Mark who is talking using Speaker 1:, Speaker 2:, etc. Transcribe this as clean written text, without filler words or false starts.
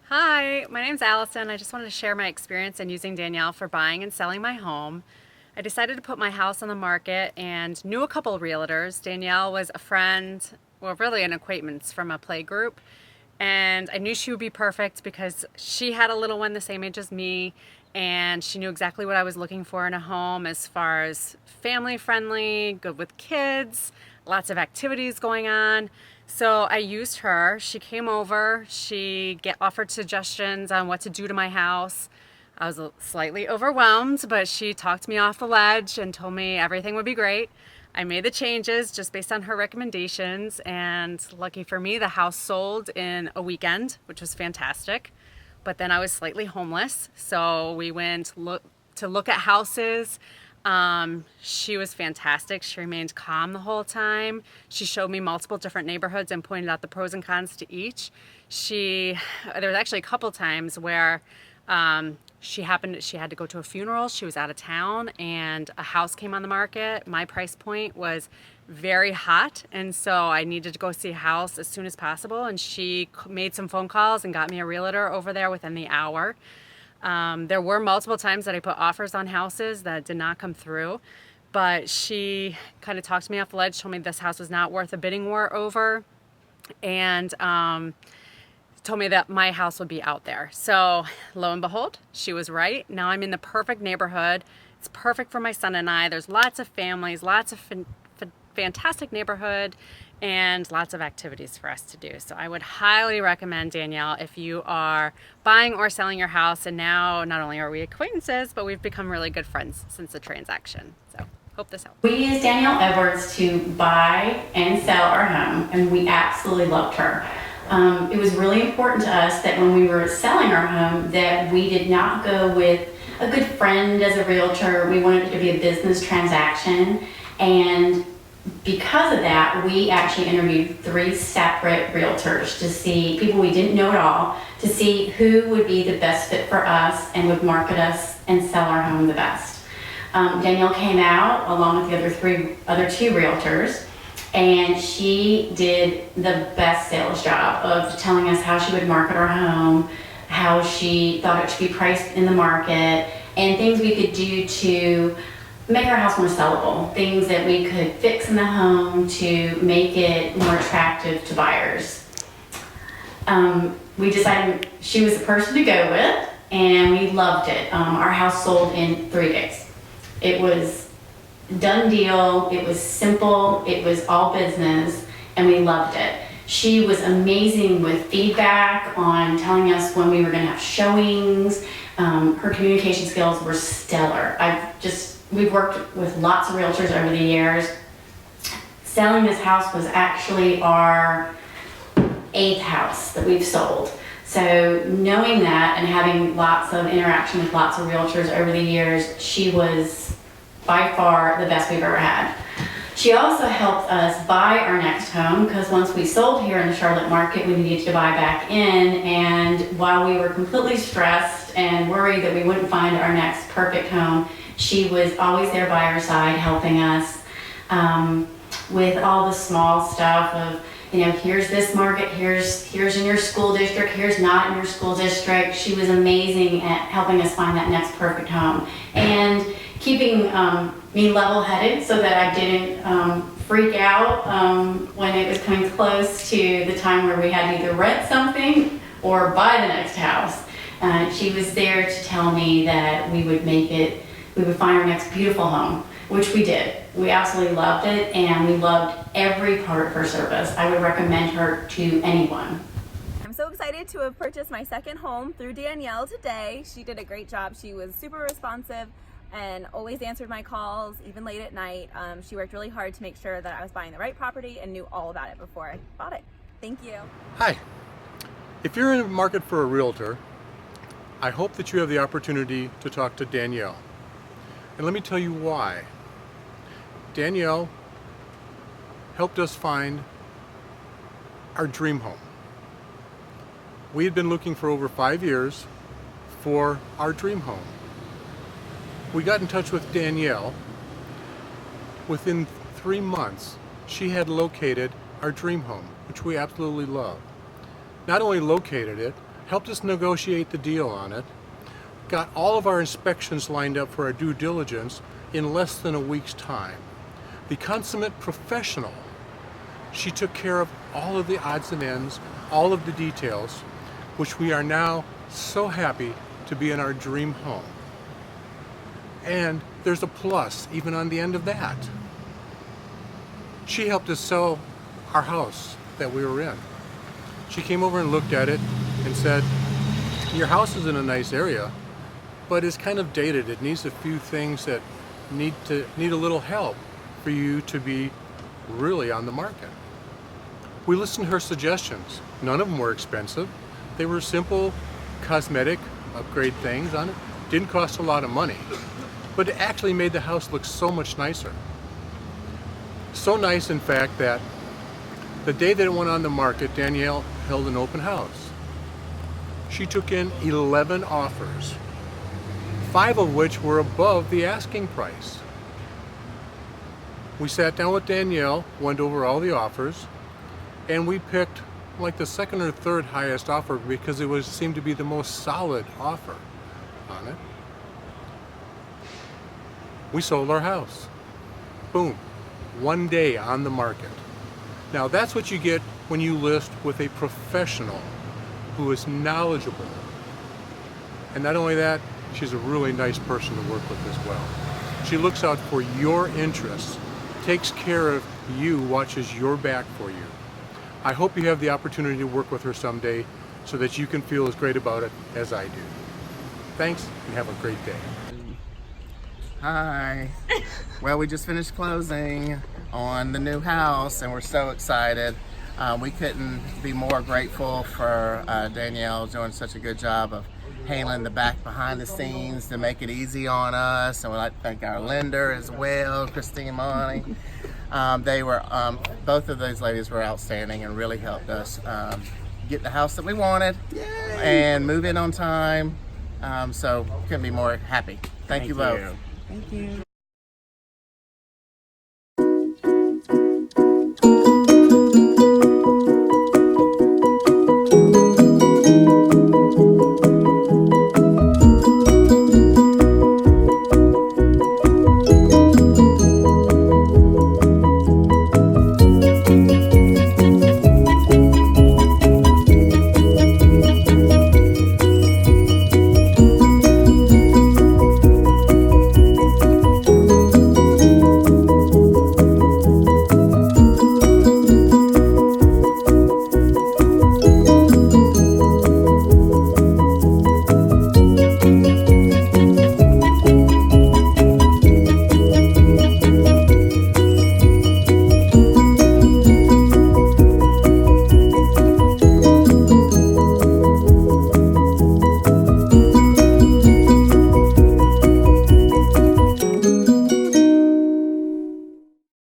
Speaker 1: Hi, my name's Allison. I just wanted to share my experience in using Danielle for buying and selling my home. I decided to put my house on the market and knew a couple of realtors. Danielle was a friend, well, really an acquaintance from a play group. And I knew she would be perfect because she had a little one the same age as me, and she knew exactly what I was looking for in a home as far as family friendly, good with kids, lots of activities going on. So I used her. She came over, offered suggestions on what to do to my house. I was slightly overwhelmed, but she talked me off the ledge and told me everything would be great. I made the changes just based on her recommendations, and lucky for me, the house sold in a weekend, which was fantastic. But then I was slightly homeless, so we went to look at houses. She was fantastic. She remained calm the whole time. She showed me multiple different neighborhoods and pointed out the pros and cons to each. There was actually a couple times where she had to go to a funeral. She was out of town and a house came on the market. My price point was very hot, and so I needed to go see a house as soon as possible, and she made some phone calls and got me a realtor over there within the hour. There were multiple times that I put offers on houses that did not come through, but she kind of talked me off the ledge, told me this house was not worth a bidding war over, and told me that my house would be out there. So lo and behold, she was right. Now I'm in the perfect neighborhood. It's perfect for my son and I. There's lots of families, lots of fantastic neighborhood, and lots of activities for us to do. So I would highly recommend Danielle if you are buying or selling your house. And now not only are we acquaintances, but we've become really good friends since the transaction. So hope this helps.
Speaker 2: We used Danielle Edwards to buy and sell our home, and we absolutely loved her. It was really important to us that when we were selling our home that we did not go with a good friend as a realtor. We wanted it to be a business transaction, and because of that, we actually interviewed 3 separate realtors to see people we didn't know at all, to see who would be the best fit for us and would market us and sell our home the best. Danielle came out along with the other two realtors, and she did the best sales job of telling us how she would market our home, how she thought it should be priced in the market, and things we could do to make our house more sellable, things that we could fix in the home to make it more attractive to buyers. We decided she was the person to go with, and we loved it. Our house sold in 3 days. It was done deal, it was simple, it was all business, and we loved it. She was amazing with feedback on telling us when we were going to have showings. Her communication skills were stellar. We've worked with lots of realtors over the years. Selling this house was actually our 8th house that we've sold. So knowing that and having lots of interaction with lots of realtors over the years, she was by far the best we've ever had. She also helped us buy our next home, because once we sold here in the Charlotte market, we needed to buy back in, and while we were completely stressed and worried that we wouldn't find our next perfect home, she was always there by our side helping us with all the small stuff of, here's this market, here's in your school district, here's not in your school district. She was amazing at helping us find that next perfect home and keeping me level-headed so that I didn't freak out when it was coming close to the time where we had to either rent something or buy the next house. She was there to tell me that we would find our next beautiful home, which we did. We absolutely loved it, and we loved every part of her service. I would recommend her to anyone.
Speaker 3: I'm so excited to have purchased my second home through Danielle today. She did a great job. She was super responsive and always answered my calls, even late at night. She worked really hard to make sure that I was buying the right property and knew all about it before I bought it. Thank you.
Speaker 4: Hi. If you're in the market for a realtor, I hope that you have the opportunity to talk to Danielle. And let me tell you why. Danielle helped us find our dream home. We had been looking for over 5 years for our dream home. We got in touch with Danielle. Within 3 months, she had located our dream home, which we absolutely love. Not only located it, helped us negotiate the deal on it, got all of our inspections lined up for our due diligence in less than a week's time. The consummate professional. She took care of all of the odds and ends, all of the details, which we are now so happy to be in our dream home. And there's a plus even on the end of that. She helped us sell our house that we were in. She came over and looked at it and said, your house is in a nice area, but it's kind of dated. It needs a few things that need a little help for you to be really on the market. We listened to her suggestions. None of them were expensive. They were simple cosmetic upgrade things on it. Didn't cost a lot of money, but it actually made the house look so much nicer. So nice, in fact, that the day that it went on the market, Danielle held an open house. She took in 11 offers, 5 of which were above the asking price. We sat down with Danielle, went over all the offers, and we picked like the second or third highest offer because it seemed to be the most solid offer on it. We sold our house. Boom. One day on the market. Now that's what you get when you list with a professional who is knowledgeable. And not only that, she's a really nice person to work with as well. She looks out for your interests, takes care of you, watches your back for you. I hope you have the opportunity to work with her someday so that you can feel as great about it as I do. Thanks, and have a great day.
Speaker 5: Hi. Well, we just finished closing on the new house and we're so excited. We couldn't be more grateful for Danielle doing such a good job of handling the back behind the scenes to make it easy on us. And we'd like to thank our lender as well, TESTIMONIAL. They were, both of those ladies were outstanding and really helped us get the house that we wanted. Yay! And move in on time. So couldn't be more happy. Thank you both.
Speaker 6: Thank you.